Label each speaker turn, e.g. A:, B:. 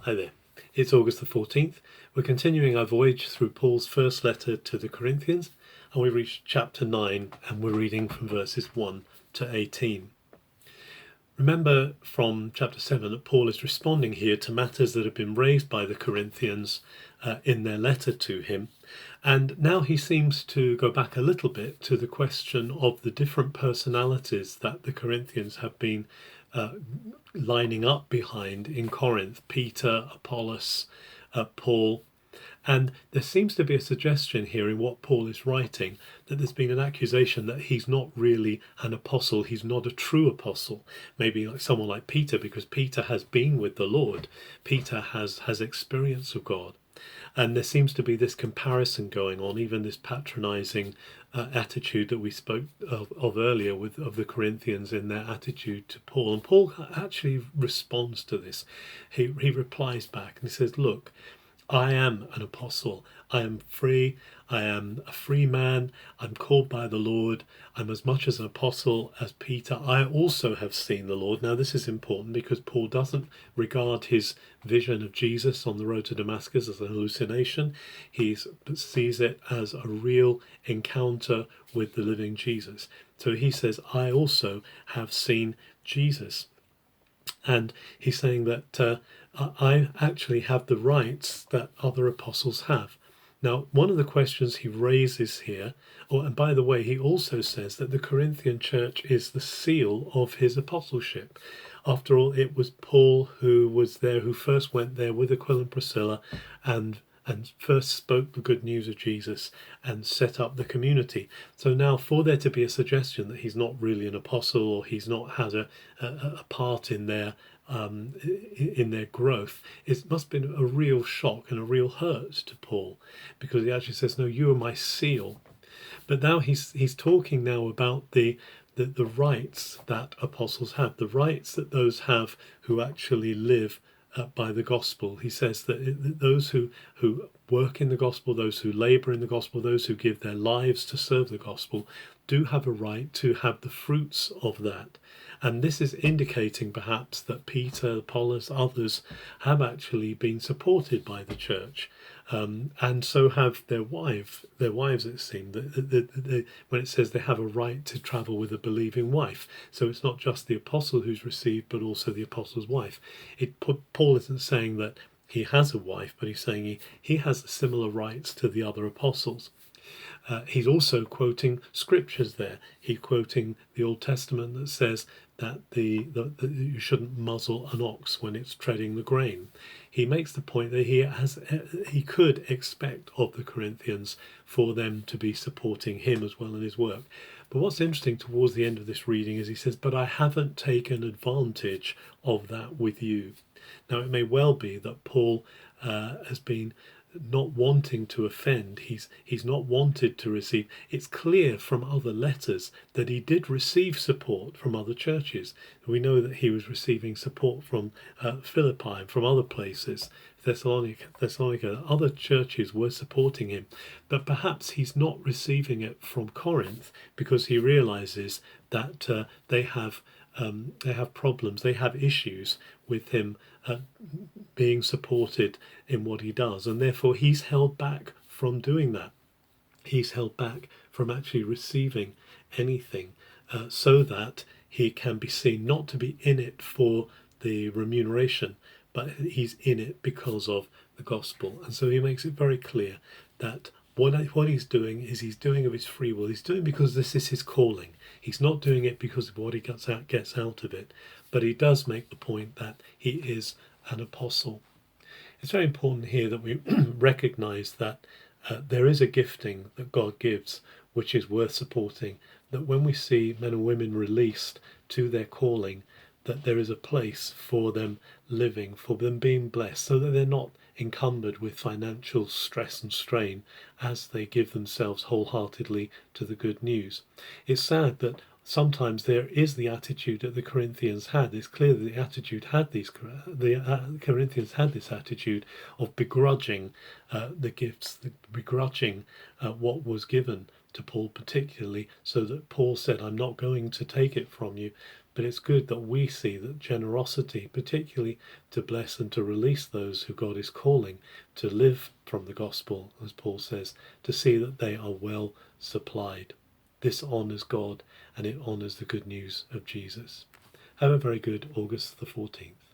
A: Hi there. It's August the 14th. We're continuing our voyage through Paul's first letter to the Corinthians, and we reached chapter 9, and we're reading from verses 1 to 18. Remember from chapter 7 that Paul is responding here to matters that have been raised by the Corinthians in their letter to him. And now he seems to go back a little bit to the question of the different personalities that the Corinthians have been lining up behind in Corinth: Peter, Apollos, Paul. And there seems to be a suggestion here in what Paul is writing that there's been an accusation that he's not really an apostle, he's not a true apostle. Maybe like someone like Peter, because Peter has been with the Lord. Peter has experience of God. And there seems to be this comparison going on, even this patronizing attitude that we spoke of earlier of the Corinthians in their attitude to Paul. And Paul actually responds to this. He replies back and he says, look, I am an apostle. I am free. I am a free man. I'm called by the Lord. I'm as much as an apostle as Peter. I also have seen the Lord. Now, this is important because Paul doesn't regard his vision of Jesus on the road to Damascus as a hallucination. He sees it as a real encounter with the living Jesus. So he says, I also have seen Jesus. And he's saying that I actually have the rights that other apostles have. Now, one of the questions he raises here, and by the way, he also says that the Corinthian church is the seal of his apostleship. After all, it was Paul who was there, who first went there with Aquila and Priscilla and first spoke the good news of Jesus and set up the community. So now for there to be a suggestion that he's not really an apostle or he's not had a part in their growth, it must have been a real shock and a real hurt to Paul, because he actually says, no, you are my seal. But now he's talking now about the rights that apostles have, the rights that those have who actually live by the gospel. He says that those who work in the gospel, those who labour in the gospel, those who give their lives to serve the gospel, do have a right to have the fruits of that. And this is indicating perhaps that Peter, Apollos, others have actually been supported by the church. And so have their wives, it seems. When it says they have a right to travel with a believing wife. So it's not just the apostle who's received, but also the apostle's wife. Paul isn't saying that he has a wife, but he's saying he has similar rights to the other apostles. He's also quoting scriptures there. He's quoting the Old Testament that says that that you shouldn't muzzle an ox when it's treading the grain. He makes the point that he could expect of the Corinthians for them to be supporting him as well in his work. But what's interesting towards the end of this reading is he says, but I haven't taken advantage of that with you. Now, it may well be that Paul has been not wanting to offend. He's not wanted to receive. It's clear from other letters that he did receive support from other churches. We know that he was receiving support from Philippi and from other places, Thessalonica. Other churches were supporting him, but perhaps he's not receiving it from Corinth because he realizes that they have problems, they have issues with him being supported in what he does, and therefore he's held back from doing that. He's held back from actually receiving anything so that he can be seen not to be in it for the remuneration, but he's in it because of the gospel. And so he makes it very clear that what he's doing is he's doing of his free will. He's doing because this is his calling. He's not doing it because of what he gets out of it. But he does make the point that he is an apostle. It's very important here that we recognize that there is a gifting that God gives which is worth supporting, that when we see men and women released to their calling, that there is a place for them living, for them being blessed, so that they're not encumbered with financial stress and strain as they give themselves wholeheartedly to the good news. It's sad that sometimes there is the attitude that the Corinthians had. It's clear that the Corinthians had this attitude of begrudging the gifts, begrudging what was given to Paul particularly, so that Paul said, I'm not going to take it from you, But it's good that we see that generosity, particularly to bless and to release those who God is calling to live from the gospel, as Paul says, to see that they are well supplied. This honours God and it honours the good news of Jesus. Have a very good August the 14th.